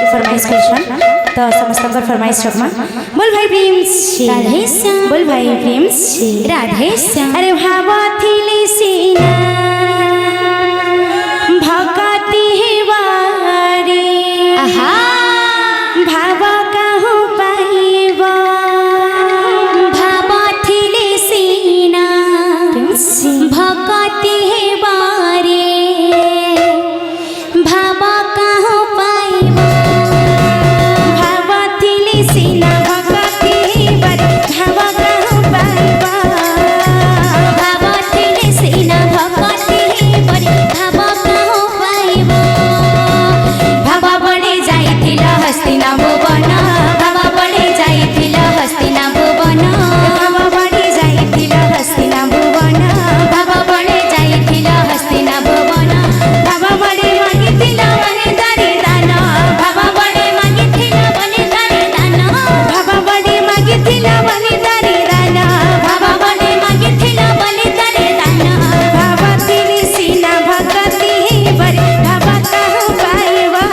के फरमाइश कर तो समस्त फरमाइश रखमा बोल भाई प्रेम से राधे श्याम बोल भाई प्रेम से राधे श्याम अरे भावा थिले सीना भगती है वारे आहा भावा कहूँ पाइबा भावा थिले सीना भगती है वारे भावा कहूँ पाइबा भावा थिले सीना भगती है वारे भावा कहूँ पाइबा भावा थिले सीना भगती है वारे भावा कहूँ पाइबा भावा बड़े जाइथिला हस्तिना भुवन भावा बड़े जाइथिला हस्तिना भुवन भावा बड़े जाइथिला हस्तिना भुवन भावा बड़े जाइथिला हस्तिना भुवन भावा बड़े मागिथिला वने दारी दान भावा बड़े मागिथिला बने दारे दान भावा बड़े मागिथिला वने दारी दान भावा बड़े मागिथिला बने दारे दान भावा थिले सीना भगती है वारे भावा कहूँ पाइबा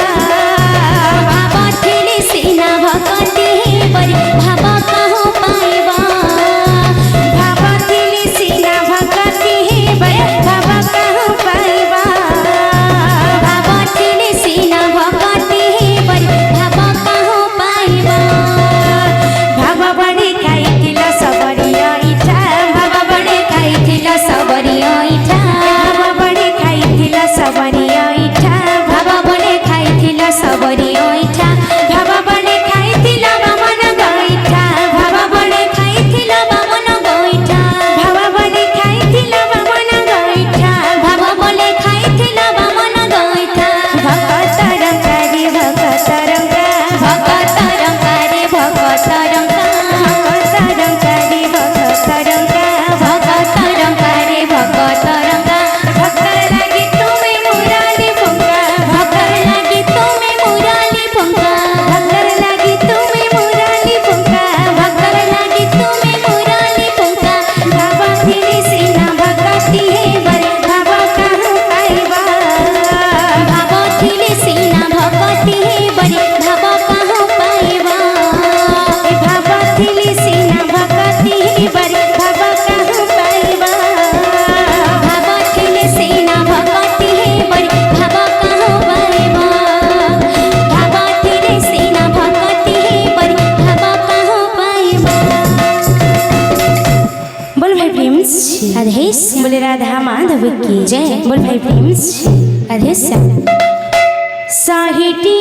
भावा थिले सीना भगती है वारे भावा कहूँ पाइबा भावा थिले सीना भगती है वारे भावा कहूँ पाइबा भावा थिले सीना भगती है वारे भावा कहूँ पाइबा भावा बड़े खाइथिला सबरिया इठा भावा बड़े खाइथिला सबरिया इठा भावा बड़े खाइथिला सबरिया इठा भावा बड़े खाइथिला सबरिया इठा भावा बड़े खाइथिला बामन गइठा भावा बड़े खाइथिला बामन गोइठा भावा बड़े खाइथिला बामन गइठा भावा बड़े खाइथिला बामन गोइठा भक्त रंगारी भक्त रंगा भगत रंगारे भगत रंगा भक्त रंगारी भक्त रंगा भगत रंगारे भगत रंगा भक्तर लागी तुम्हें मुरारी फुंका भकर लागी तुम्हें मुराली फुंका भक्तर लागी तुम्हें मुरारी फुंका भकर लागी तुम्हें मुराली फुंका भावा थिले सीना भगती है वारे भावा कहूँ पाइबा भावा थिले सीना भगती है बड़े भावा कहूँ पाइबा भावा थिले सीना भगती है वारे भावा कहूँ पाइबा भावा थिले सीना भगती है बड़े भावा कहूँ पाइबा भावा थिले सीना भगती है बड़े भावा कहूँ पाइबा बोल भाई प्रेम से राधे बोले राधा माधव की जय। बोल भाई प्रेम से राधे श्याम साहिटी